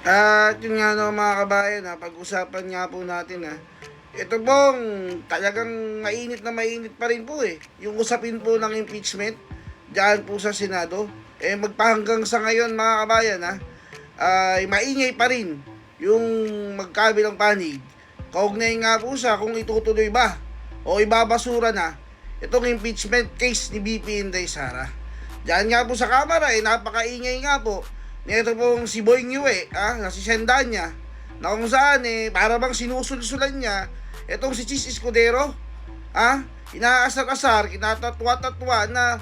At yun nga no mga kabayan, pag-usapan nga po natin ito pong talagang mainit pa rin po yung usapin po ng impeachment dyan po sa Senado. Magpahanggang sa ngayon mga kabayan ay maingay pa rin yung magkabilang panig. Kaugnay nga po siya kung itutuloy ba o ibabasura na itong impeachment case ni BP Inday Sara. Diyan nga po sa Kamara napakaingay nga po nito pong si Boy Ngue, na si Sendanya, na kung saan para bang sinusulsulan niya itong si Chis Escudero, inaasar-asar, kinatatwa-tatwa na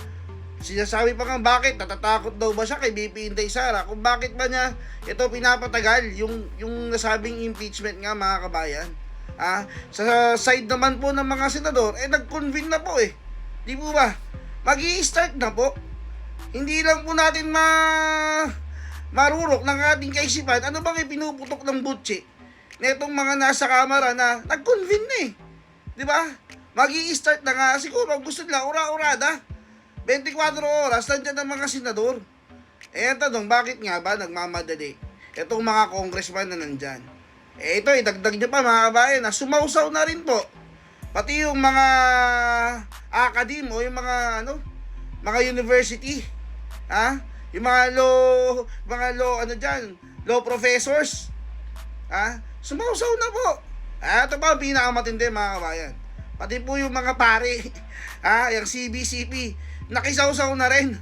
sinasabi pa nga bakit natatakot daw ba siya kay BP Inday Sara, kung bakit ba niya ito pinapatagal yung nasabing impeachment nga mga kabayan. Sa side naman po ng mga senador, nag-convene na po di po ba? Mag-i-start na po. Hindi lang po natin marurok ng ating kaisipan ano bang ipinuputok ng butsi netong mga nasa Kamara na nag-convene na di ba? Mag-i-start na nga, siguro gusto nila ura-urada 24 oras nandiyan ang mga senador. Ang tanong, bakit nga ba nagmamadali itong mga congressman na nandyan? Ito dagdag nyo pa mga kabayan sumausaw na rin po pati yung mga academe o yung mga university, yung mga law professors, sumausaw na po. Ito pa ang pinakamatindi mga kabayan, pati po yung mga pare, yung CBCP, nakisawsaw na rin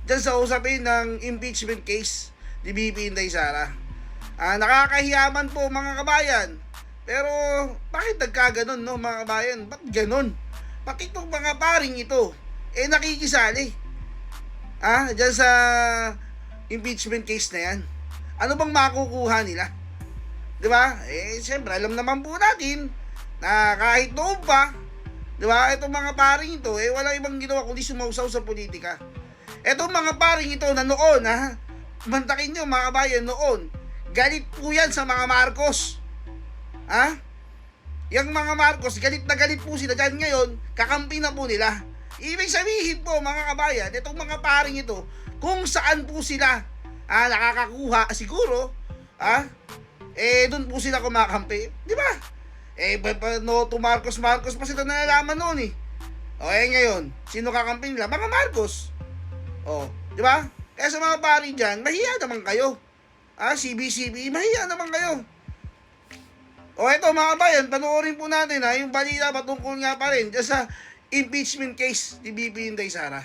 dyan sa usapin ng impeachment case ni BP Inday Sara. Nakakahiyaman po mga kabayan, pero bakit nagkaganon mga kabayan? Ba't ganon? Pati itong mga paring ito nakikisali dyan sa impeachment case na yan. Ano bang makukuha nila? Diba? Siyempre alam naman po natin na kahit noon pa, diba, itong mga paring ito walang ibang ginawa kundi sumausaw sa politika. Itong mga paring ito na noon mantakin nyo mga kabayan, noon galit po yan sa mga Marcos. Yung mga Marcos, galit na galit po sila dyan. Ngayon, kakampi na po nila. Ibig sabihin po mga kabayan, itong mga paring ito, kung saan po sila nakakakuha siguro, doon po sila kumakampi. Di ba? No to Marcos pa sila nalalaman noon ngayon, sino kakampi nila? Mga Marcos. Di ba? Kaya sa mga paring dyan, mahiya naman kayo. CBCB, mahiya naman kayo. Ito mga kabayan, panoorin po natin yung balita patungkol nga pa rin dyan sa impeachment case ni BP Inday Sara.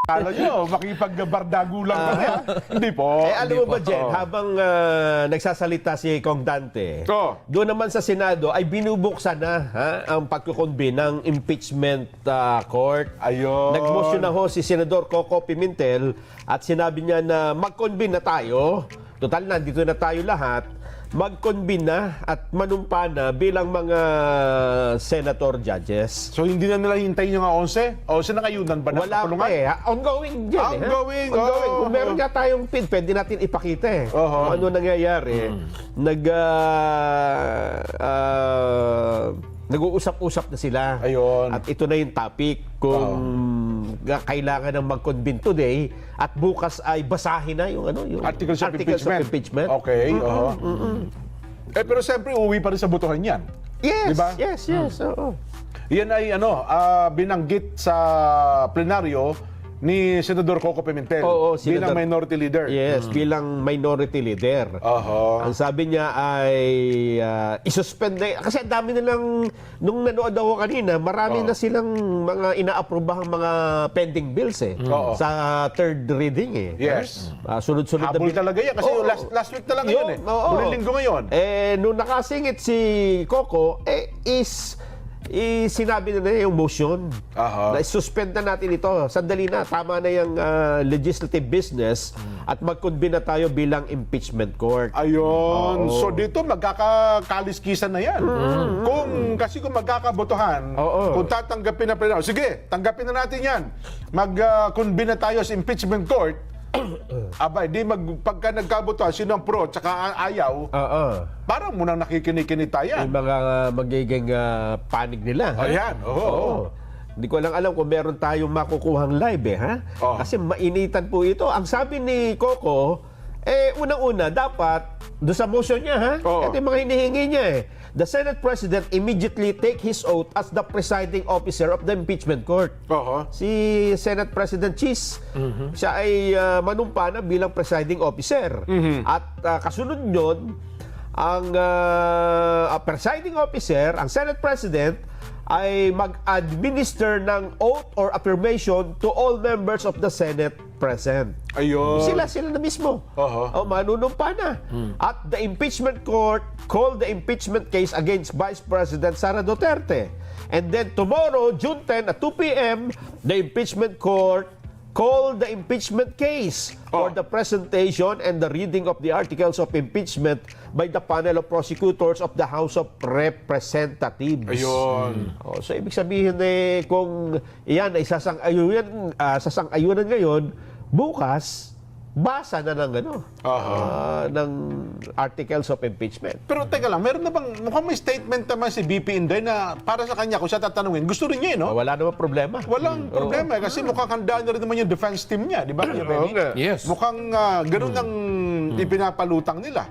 Kala nyo, makipagbardago lang kami, Hindi po. Alam mo ba, Jen, habang nagsasalita si Kong Dante, doon naman sa Senado ay binubuksan na ang pagkukonbine ng impeachment court. Ayun. Nagmotion na ho si Senador Coco Pimentel at sinabi niya na mag-convene na tayo. Total, nandito na tayo lahat. Mag-convene na at manumpa na bilang mga senator judges. So hindi na nila hintayin yung 11? 11 na kayunan ba na? Wala pa Ongoing yan Ongoing. Ongoing. Kung meron nga tayong pin, pwede natin ipakita kung ano nangyayari. Nag-uusap-usap na sila. Ayun. At ito na yung topic kung kailangan ng mag-convene today at bukas ay basahin na yung yung Articles of impeachment. Okay. Pero siyempre uwi pa rin sa botohan yan. Yes, diba? yes. Oo. Yan ay binanggit sa plenaryo ni Senador Coco Pimentel bilang minority leader. Yes, bilang minority leader. Ang sabi niya ay isuspend na, kasi ang dami nilang, nung nanood ako kanina, marami na silang mga ina-aprobahang mga pending bills sa third reading Yes. Sunod-sunod Habol talaga yan kasi last week talaga yun Huling linggo ngayon. Nung nakasingit si Coco, sinabi na yung motion na suspend na natin ito. Sandali na, tama na yung legislative business at mag-convene na tayo bilang impeachment court. Ayun. So dito magkakakaliskisan na yan. Kung magkakabotohan, kung tatanggapin na plenaryo, sige, tanggapin na natin yan. Mag-convene na tayo sa impeachment court. Pagka nagkabotohan, sino ang pro, tsaka ayaw, parang munang nakikinig-kinig tayo. Yung mga magiging panig nila. Ayan, Hindi ko lang alam kung meron tayong makukuhang live Kasi mainitan po ito. Ang sabi ni Coco, Unang-una, dapat, doon sa motion niya, ha? Oo. Ito yung mga hinihingi niya eh. The Senate President immediately take his oath as the presiding officer of the impeachment court. Oho. Si Senate President Cheese, siya ay manumpa na bilang presiding officer. At kasunod nyon, ang presiding officer, ang Senate President, ay mag-administer ng oath or affirmation to all members of the Senate present. Ayun. Sila na mismo. Manunumpa na. At the impeachment court called the impeachment case against Vice President Sara Duterte. And then tomorrow, June 10 at 2 p.m., the impeachment court called the impeachment case for the presentation and the reading of the articles of impeachment by the panel of prosecutors of the House of Representatives. Ayun. So ibig sabihin kung iyan ay sasang-ayunan ngayon, bukas basa na ng ng articles of impeachment. Pero teka lang, meron na bang, mukhang may statement naman si BP Inday na para sa kanya, kung siya tatanungin, gusto rin niya, no? Wala namang problema. Walang problema kasi mukhang handa na rin naman yung defense team niya, di ba? Yes. Mukhang ganun ang ipinapalutang nila.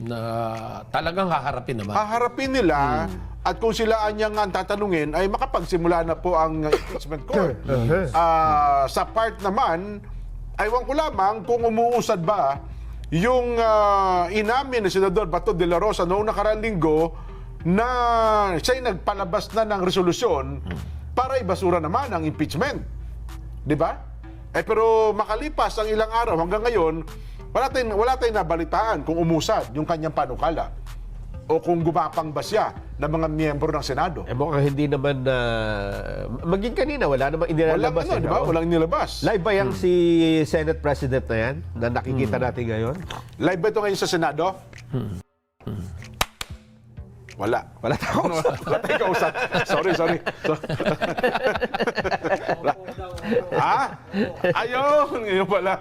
Na talagang haharapin naman. Haharapin nila at kung sila anyang ang tatanungin ay makapagsimula na po ang impeachment court. Sa part naman, aywan ko lamang kung umuusad ba yung inamin ni Senador Bato de la Rosa noong nakaraang linggo na siya'y nagpalabas na ng resolusyon para ibasura naman ang impeachment. Di ba? Pero makalipas ang ilang araw hanggang ngayon, wala tayong nabalitaan kung umusad yung kanyang panukala o kung gumapang ba siya ng mga miyembro ng Senado. Mukhang hindi naman maging kanina, wala namang inilalabas. Di ba? Walang inilabas. Live ba yan si Senate President na yan na nakikita natin ngayon? Live ba ito ngayon sa Senado? Wala. Wala tayong Wala tayong kausap. Sorry. Ayun! Yun pala.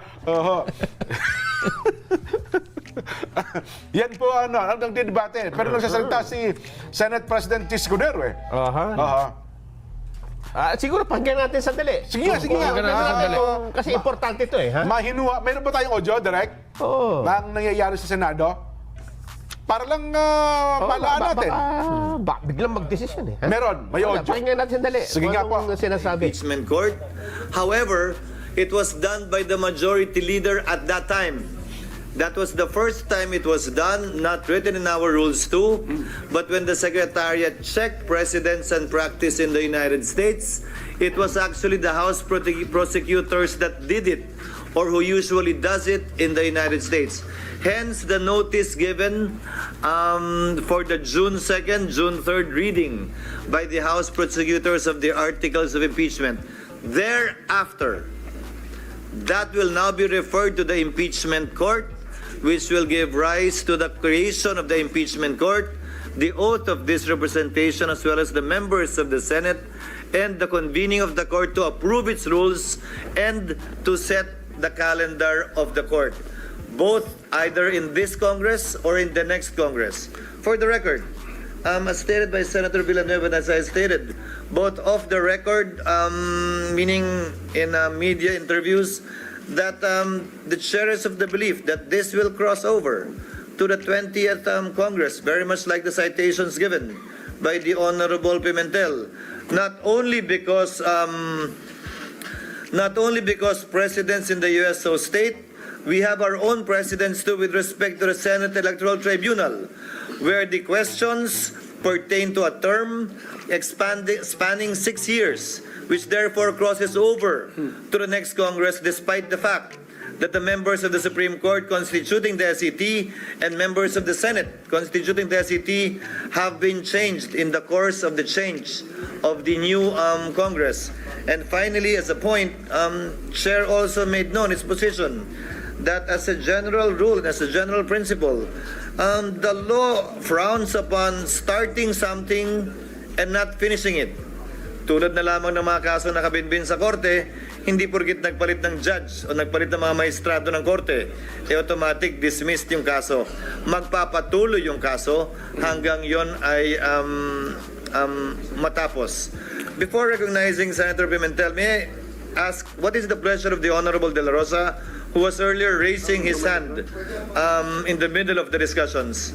Yan po ang debate. Pero nagsasalita si Senate President Chis Escudero siguro pakinggan natin sandali. Sige nga. Kasi importante ito ha? Mahinuha. Meron ba tayong audio direct? Oo. Ang nangyayari sa Senado? Para lang palaan natin. Biglang mag-desisyon Meron. May audio. Pakinggan natin sandali. Sige nga po. Sinasabi. Impeachment court. However, it was done by the majority leader at that time. That was the first time it was done, not written in our rules too. But when the Secretariat checked precedents and practice in the United States, it was actually the House prosecutors that did it, or who usually does it in the United States. Hence the notice given for the June 2nd, June 3rd reading by the House prosecutors of the articles of impeachment. Thereafter, that will now be referred to the impeachment court, which will give rise to the creation of the impeachment court, the oath of this representation, as well as the members of the Senate, and the convening of the court to approve its rules and to set the calendar of the court, both either in this Congress or in the next Congress. For the record, as stated by Senator Villanueva, and as I stated, both off the record, meaning in media interviews, that the chair is of the belief that this will cross over to the 20th Congress, very much like the citations given by the Honorable Pimentel, not only because presidents in the U.S. so state, we have our own precedents too with respect to the Senate Electoral Tribunal, where the questions pertain to a term spanning 6 years, which therefore crosses over to the next Congress, despite the fact that the members of the Supreme Court constituting the SET and members of the Senate constituting the SET have been changed in the course of the change of the new Congress. And finally, as a point, Chair also made known its position that as a general rule and as a general principle, the law frowns upon starting something and not finishing it. Tulad na lamang ng mga kaso na kabinbin sa korte, hindi porgit nagpalit ng judge o nagpalit ng mga maestrado ng korte, automatic dismissed yung kaso. Magpapatuloy yung kaso hanggang yon ay matapos. Before recognizing Senator Pimentel, may I ask, what is the pleasure of the Honorable De La Rosa who was earlier raising his hand in the middle of the discussions.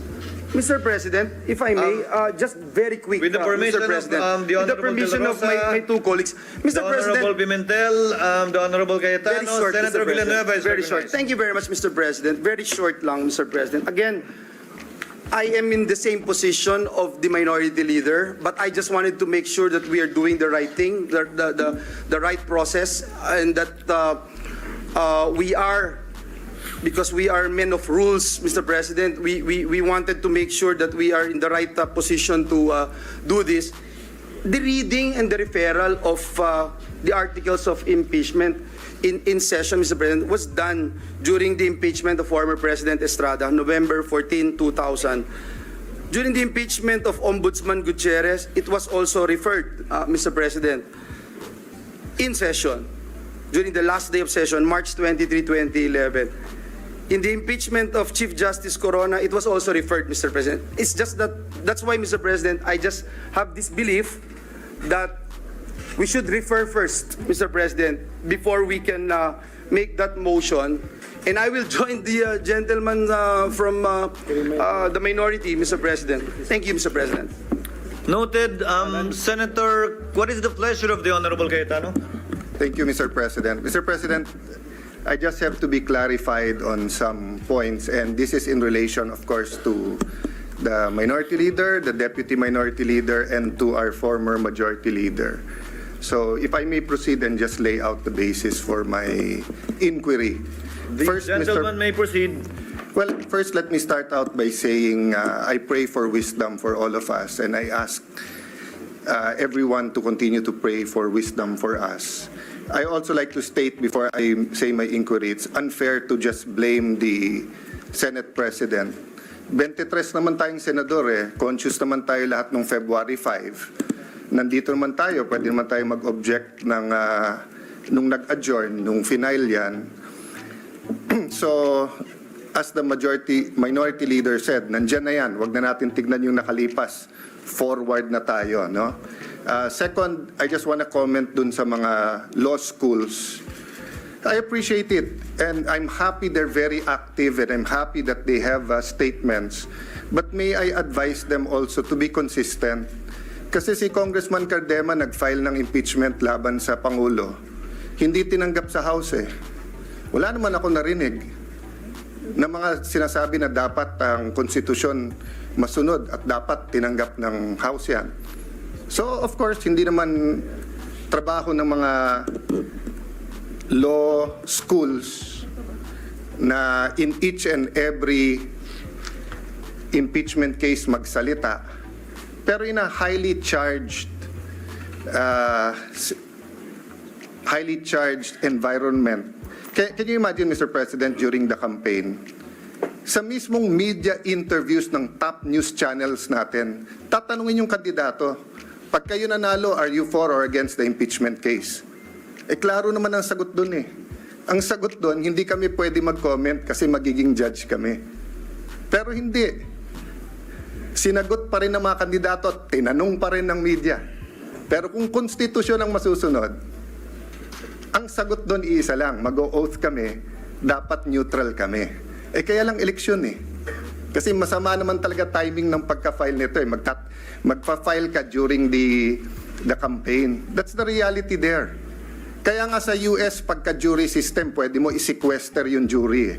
Mr. President, if I may, just very quick, With the permission Mr. President, of the with the Honorable permission De La of Rosa, my two colleagues, The Mr. Honorable President, Pimentel, the Honorable very Cayetano, short, Senator Mr. President. Villanueva is Very short. recognized. Thank you very much, Mr. President. Very short lang, Mr. President. Again, I am in the same position of the minority leader, but I just wanted to make sure that we are doing the right thing, the right process, and that we are, because we are men of rules, Mr. President, we wanted to make sure that we are in the right position to do this. The reading and the referral of the articles of impeachment in session, Mr. President, was done during the impeachment of former President Estrada, November 14, 2000. During the impeachment of Ombudsman Gutierrez, it was also referred, Mr. President, in session, during the last day of session, March 23, 2011. In the impeachment of Chief Justice Corona, it was also referred, Mr. President. It's just that's why, Mr. President, I just have this belief that we should refer first, Mr. President, before we can make that motion. And I will join the gentleman from the minority, Mr. President. Thank you, Mr. President. Noted. Senator, what is the pleasure of the Honorable Cayetano? Thank you, Mr. President. Mr. President, I just have to be clarified on some points, and this is in relation, of course, to the minority leader, the deputy minority leader, and to our former majority leader. So if I may proceed and just lay out the basis for my inquiry. The gentleman may proceed. Well, first let me start out by saying I pray for wisdom for all of us, and I ask everyone to continue to pray for wisdom for us. I also like to state before I say my inquiry, it's unfair to just blame the Senate President. 23 naman tayong senador conscious naman tayo lahat nung February 5. Nandito naman tayo, pwede naman tayo mag-object ng, nung nag-adjourn, nung final yan. So, as the minority leader said, nandyan na yan, wag na natin tignan yung nakalipas. Forward na tayo, no? Second, I just want to comment dun sa mga law schools. I appreciate it, and I'm happy they're very active, and I'm happy that they have statements. But may I advise them also to be consistent? Kasi si Congressman Cardema nag-file ng impeachment laban sa Pangulo. Hindi tinanggap sa House Wala naman ako narinig na mga sinasabi na dapat ang konstitusyon masunod at dapat tinanggap ng House yan. So, of course, hindi naman trabaho ng mga law schools na in each and every impeachment case magsalita. Pero in a highly charged environment. Can you imagine, Mr. President, during the campaign, sa mismong media interviews ng top news channels natin, tatanungin yung kandidato, pag kayo nanalo, are you for or against the impeachment case? Klaro naman ang sagot dun Ang sagot dun, hindi kami pwede mag-comment kasi magiging judge kami. Pero hindi. Sinagot pa rin ng mga kandidato at tinanong pa rin ng media. Pero kung konstitusyon ang masusunod, ang sagot doon iisa lang, mag-o-oath kami, dapat neutral kami. Kaya lang eleksyon Kasi masama naman talaga timing ng pagka-file nito magpa-file ka during the campaign. That's the reality there. Kaya nga sa US, pagka-jury system, pwede mo i-sequester yung jury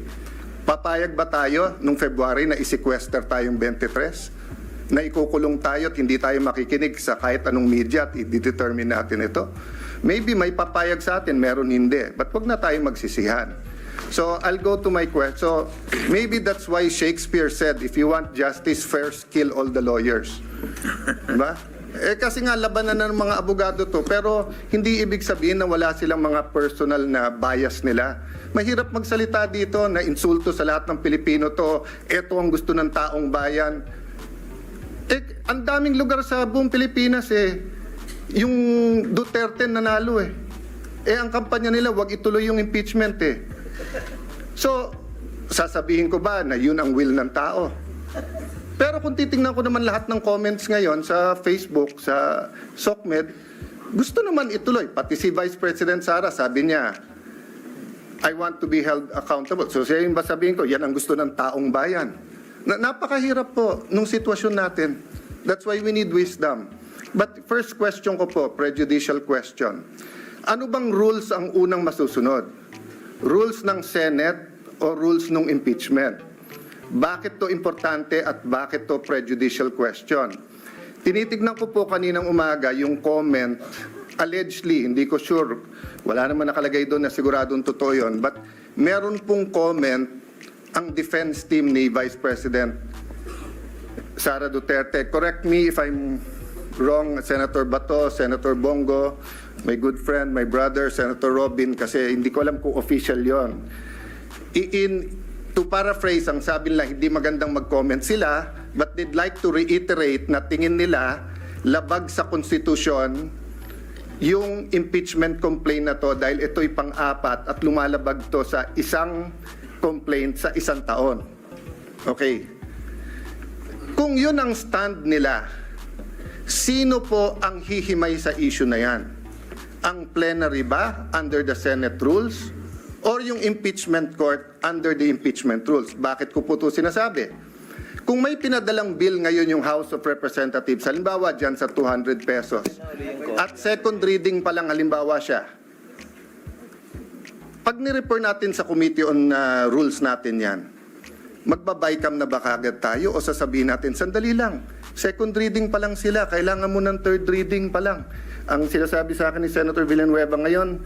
Papayag ba tayo nung February na i-sequester tayong 23? Na ikukulong tayo at hindi tayo makikinig sa kahit anong media at i-determine natin ito? Maybe may papayag sa atin, meron hindi. But wag na tayo magsisihan. So I'll go to my question. So maybe that's why Shakespeare said, if you want justice, first kill all the lawyers. Diba? Kasi nga labanan ng mga abogado to, pero hindi ibig sabihin na wala silang mga personal na bias nila. Mahirap magsalita dito na insulto sa lahat ng Pilipino to, eto ang gusto ng taong bayan. Ang daming lugar sa buong Pilipinas yung Duterte nanalo ang kampanya nila, wag ituloy yung impeachment So, sasabihin ko ba na yun ang will ng tao? Pero kung titingnan ko naman lahat ng comments ngayon sa Facebook, sa SOCMED, gusto naman ituloy. Pati si Vice President Sara, sabi niya, I want to be held accountable. So siya yung ba sabihin ko, yan ang gusto ng taong bayan. Napakahirap po nung sitwasyon natin. That's why we need wisdom. But first question ko po, prejudicial question. Ano bang rules ang unang masusunod? Rules ng Senate o rules ng impeachment? Bakit to importante at bakit to prejudicial question? Tinitignan ko po kaninang umaga yung comment, allegedly, hindi ko sure, wala naman nakalagay doon na siguradong totoo yun, but meron pong comment ang defense team ni Vice President Sara Duterte. Correct me if I'm wrong, Senator Bato, Senator Bongo, my good friend, my brother, Senator Robin, kasi hindi ko alam kung official yon. To paraphrase, ang sabi nila, hindi magandang mag-comment sila, but they'd like to reiterate na tingin nila labag sa konstitusyon yung impeachment complaint na to dahil ito'y pang-apat at lumalabag to sa isang complaint sa isang taon. Okay. Kung yun ang stand nila, sino po ang hihimay sa issue na yan? Ang plenary ba under the Senate rules? Or yung impeachment court under the impeachment rules? Bakit ko po ito sinasabi? Kung may pinadalang bill ngayon yung House of Representatives, halimbawa dyan sa 200 pesos, at second reading pa lang halimbawa siya, pag ni-refer natin sa Committee on Rules natin yan, magbabay-cam na ba kagad tayo o sasabihin natin, sandali lang, second reading pa lang sila, kailangan mo ng third reading pa lang. Ang sinasabi sa akin ni Senator Villanueva ngayon,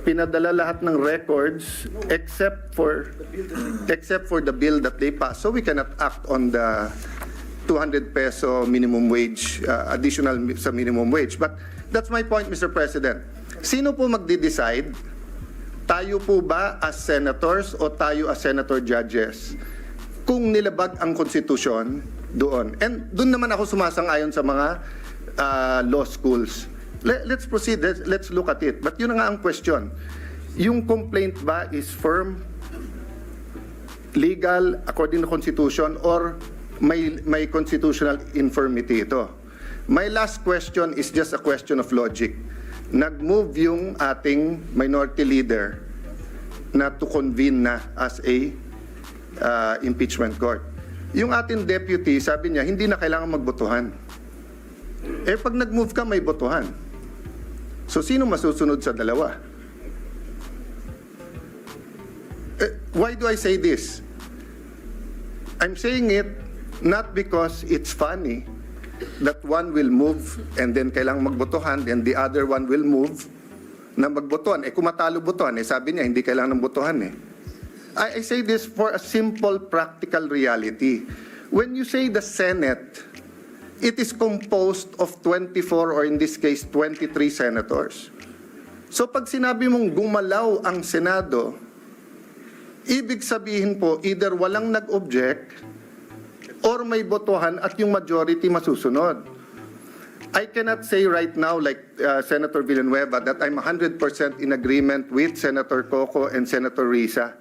pinadala lahat ng records except for the bill that they passed. So we cannot act on the 200 peso minimum wage, additional sa minimum wage. But that's my point, Mr. President. Sino po magde-decide? Tayo po ba as senators o tayo as senator judges? Kung nilabag ang konstitusyon doon. And doon naman ako sumasang-ayon sa mga law schools. Let's proceed. Let's look at it. But yun na nga ang question. Yung complaint ba is firm, legal, according to Constitution, or may constitutional infirmity ito? My last question is just a question of logic. Nag-move yung ating minority leader na to convene na as a impeachment court. Yung ating deputy, sabi niya, hindi na kailangan magbotohan. Eh, pag nag-move ka, may botohan. So, sino masusunod sa dalawa? Why do I say this? I'm saying it not because it's funny that one will move and then kailangang magbotohan and the other one will move na magbotohan. Eh, kung matalo botohan, eh, sabi niya, hindi kailangan ng botohan eh. I say this for a simple practical reality. When you say the Senate, it is composed of 24 or in this case 23 senators. So pag sinabi mong gumalaw ang Senado, ibig sabihin po either walang nag-object or may botohan at yung majority masusunod. I cannot say right now like Senator Villanueva that I'm 100% in agreement with Senator Coco and Senator Risa.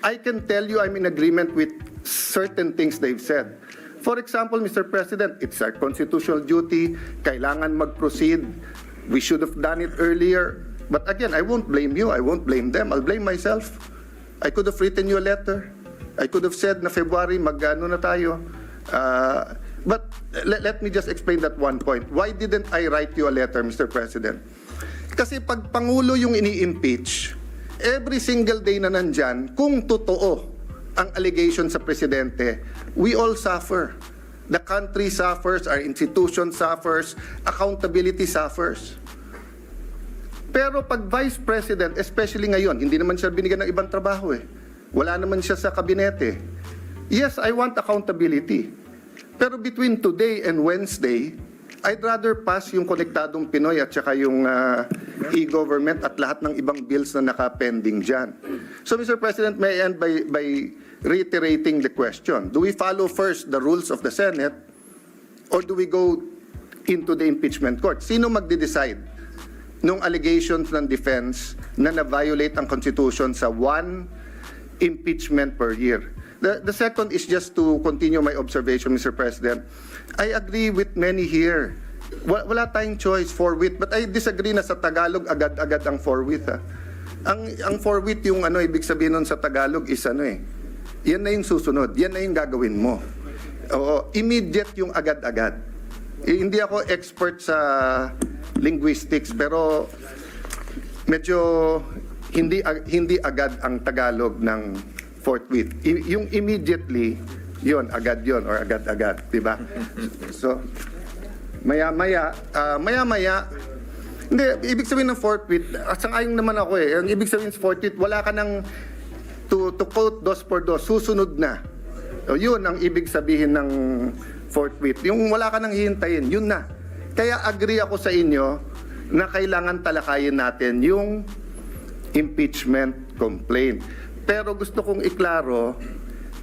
I can tell you I'm in agreement with certain things they've said. For example, Mr. President, it's our constitutional duty. Kailangan mag-proceed. We should have done it earlier. But again, I won't blame you. I won't blame them. I'll blame myself. I could have written you a letter. I could have said na February, mag-ano na tayo. But let me just explain that one point. Why didn't I write you a letter, Mr. President? Kasi pag Pangulo yung ini-impeach, every single day na nandyan, kung totoo ang allegation sa Presidente, we all suffer. The country suffers, our institution suffers, accountability suffers. Pero pag Vice President, especially ngayon, hindi naman siya binigyan ng ibang trabaho eh. Wala naman siya sa kabinete. Yes, I want accountability. Pero between today and Wednesday, I'd rather pass yung Konektadong Pinoy at saka yung e-government at lahat ng ibang bills na naka-pending dyan. So, Mr. President, may I end by reiterating the question. Do we follow first the rules of the Senate or do we go into the impeachment court? Sino magde-decide nung allegations ng defense na na-violate ang Constitution sa one impeachment per year? The second is just to continue my observation, Mr. President. I agree with many here. Wala tayong choice, forthwith. But I disagree na sa Tagalog, agad-agad ang forthwith. Ang forward yung ibig sabihin nun sa Tagalog is yan na yung susunod, yan na yung gagawin mo. Oo, immediate yung agad-agad. Hindi ako expert sa linguistics, pero medyo hindi agad ang Tagalog ng forthwith. Yung immediately, yon agad yon or agad-agad, di ba? So, maya-maya, hindi, ibig sabihin ng forthwith, sang-ayon naman ako ang ibig sabihin ng forthwith, wala ka ng, to quote dos por dos, susunod na. O, yun ang ibig sabihin ng forthwith. Yung wala ka nang hihintayin, yun na. Kaya agree ako sa inyo na kailangan talakayin natin yung impeachment complaint. Pero gusto kong iklaro,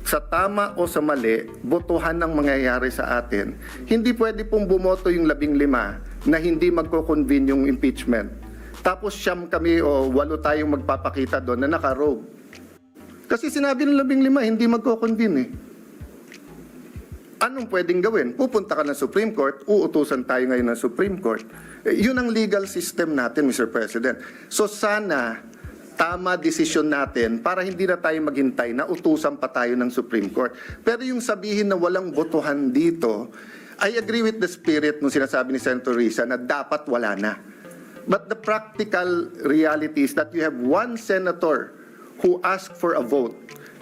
sa tama o sa mali, botohan ng mangyayari sa atin. Hindi pwede pong bumoto yung 15 na hindi magko-convene yung impeachment. Tapos siyam kami o 8 tayong magpapakita doon na naka-rogue. Kasi sinabi ng 15, hindi magko-convene Anong pwedeng gawin? Pupunta ka ng Supreme Court, uutusan tayo ngayon ng Supreme Court. Yun ang legal system natin, Mr. President. So sana tama desisyon natin para hindi na tayo maghintay na utusan pa tayo ng Supreme Court. Pero yung sabihin na walang botohan dito, I agree with the spirit nung sinasabi ni Senator Risa na dapat wala na. But the practical reality is that you have one senator who asked for a vote.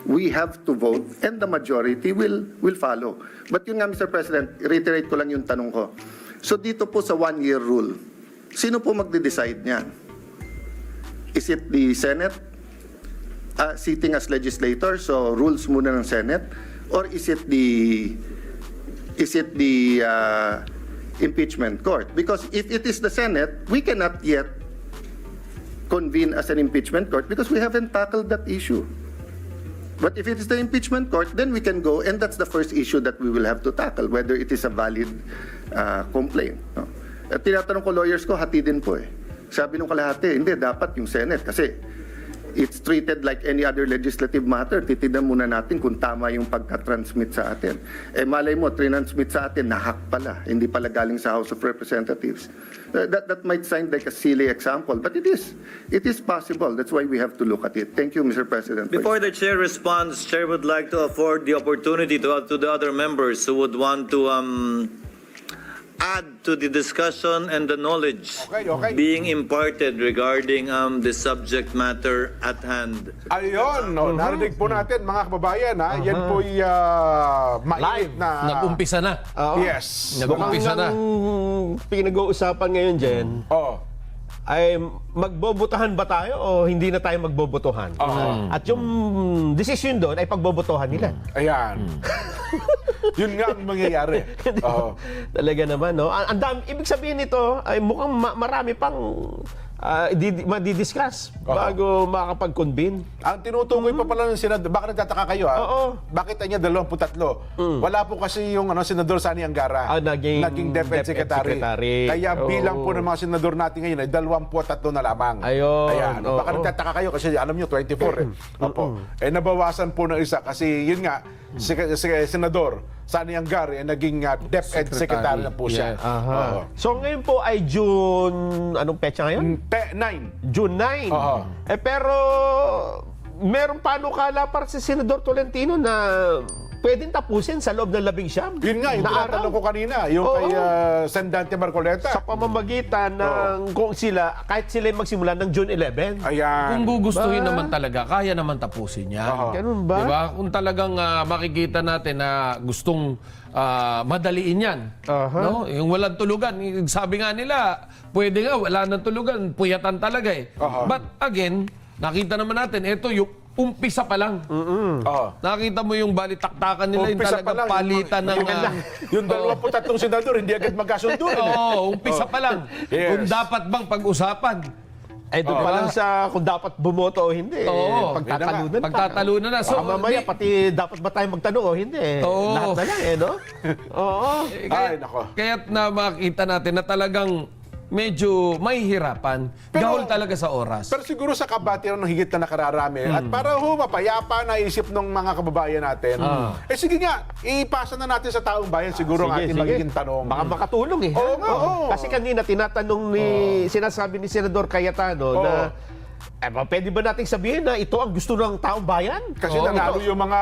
We have to vote and the majority will follow. But yun nga, Mr. President, reiterate ko lang yung tanong ko. So dito po sa 1-year rule, sino po magde-decide niyan? Is it the Senate sitting as legislator, so rules muna ng Senate, or is it the impeachment court? Because if it is the Senate, we cannot yet convene as an impeachment court because we haven't tackled that issue. But if it is the impeachment court, then we can go, and that's the first issue that we will have to tackle, whether it is a valid complaint. No? At tinatanong ko lawyers ko, hati din po Sabi nung kalahati, hindi, dapat yung Senate kasi it's treated like any other legislative matter. Titignan muna natin kung tama yung pagka-transmit sa atin. Malay mo, transmit sa atin, nahack pala. Hindi pala galing sa House of Representatives. That might sound like a silly example, but it is. It is possible. That's why we have to look at it. Thank you, Mr. President. Before the chair responds, chair would like to afford the opportunity to the other members who would want to add to the discussion and the knowledge Okay. being imparted regarding the subject matter at hand. Ayun, narinig po natin mga kababayan, yan po'y mainit na... Nag-umpisa na. Yes. Nag-umpisa na. Ang pinag-uusapan ngayon, Jen, ay magbobotohan ba tayo o hindi na tayo magbobotohan? At yung decision doon ay pagbobotohan nila. Ayan. Yun nga ang mangyayari. Talaga naman, no? Ang dami, ibig sabihin nito ay mukhang marami pang madidiscuss bago makakapag-convene. Ang tinutukoy pa pala ng senador, baka nagtataka kayo bakit niya 23? Wala po kasi yung senador Sani Angara naging DepEd Secretary. Kaya bilang po ng mga senador natin ngayon ay 23 na lamang. Ayan. Baka nagtataka kayo kasi alam nyo 24 Opo. Nabawasan po ng isa kasi yun nga si senador Sani Angara ay naging DepEd Secretary na po siya. So ngayon po ay June, anong petsa ngayon? 9. June 9. Pero meron panukala para si Senador Tolentino na pwedeng tapusin sa loob ng 19. Yun nga, yung tinatanong ko kanina, yung kay Sendante Marcoleta. Sa pamamagitan ng kung sila, kahit sila magsimula ng June 11. Ayan. Kung gugustuhin naman talaga, kaya naman tapusin yan. Ganun ba? Diba? Kung talagang makikita natin na gustong madaliin yan. No? Yung walang tulugan. Sabi nga nila, pwede nga, wala nang tulugan. Puyatan talaga But again, nakita naman natin, ito yung umpisa pa lang. Nakita mo yung balitaktakan nila, yung talagang palitan ng... Yung 23 senador, hindi agad magkasundo. Umpisa pa lang. Yes. Kung dapat bang pag-usapan. Doon pa lang sa kung dapat bumoto o hindi. Pagtatalunan pa. Pagtatalunan na. So, mamaya pati dapat ba tayo magtanong o hindi? Lahat na lang no? Kaya na makita natin na talagang medyo may hirapan. Gahol talaga sa oras. Pero siguro sa kabatiran ng higit na nakararami at para mapayapa na isip ng mga kababayan natin, sige nga, ipasa na natin sa taong bayan siguro ang ating magiging tanong. Baka makatulong Oo. Kasi kanina tinatanong sinasabi ni Senador Cayetano na Pwede ba nating sabihin na ito ang gusto ng taong bayan? Kasi nanalo yung mga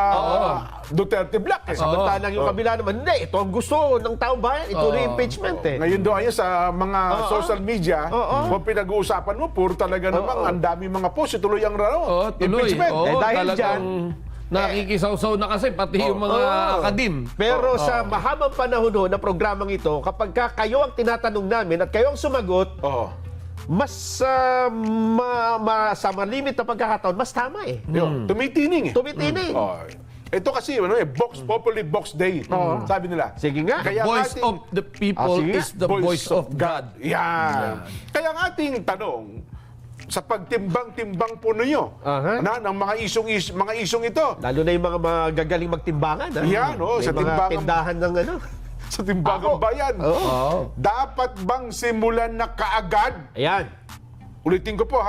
Duterte Black. Samantalang yung kabila naman, hindi, ito ang gusto ng taong bayan. Ito na impeachment eh. Ngayon doon yan sa mga social media, kung pinag-uusapan mo, puro talaga namang ang dami mga post, tuloy ang Tuloy. impeachment. dahil Talagang dyan, nakikisaw-saw na kasi pati yung mga akadim. Pero sa mahabang panahon ho na programang ito, kapag kayo ang tinatanong namin at kayo ang sumagot, mas sa malimit na pagkakataon, mas tama eh. Tumitining eh. Tumitining. Ito kasi, Vox Populi, Vox Day. Sabi nila. Sige nga. Kaya Voice ating- of the people sige. is the voice of God. Yan. Kaya ang ating tanong, sa pagtimbang-timbang po ninyo ng mga isong ito, Lalo na yung mga magagaling magtimbangan. Ha? Yan, May sa mga timbangan- tindahan ng ano. sa timbangang bayan, dapat bang simulan na kaagad? Ayan. Ulitin ko po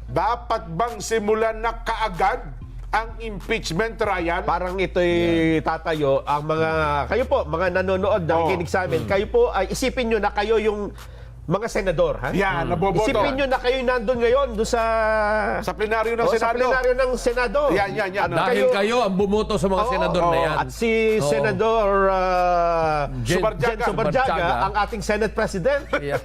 dapat bang simulan na kaagad ang impeachment trial? Parang ito'y tatayo ang mga, kayo po, mga nanonood, nakikinig sa amin, kayo po, ay isipin nyo na kayo yung mga senador, ha? Yan, naboboto. Isipin nyo na kayo nandun ngayon doon sa Sa plenaryo ng sa Senado. plenaryo ng Senado. Yan. Dahil kayo ang bumoto sa mga senador na yan. At si Senador Jen Jen Subarjaga, Subarjaga. ang ating Senate President. Yeah.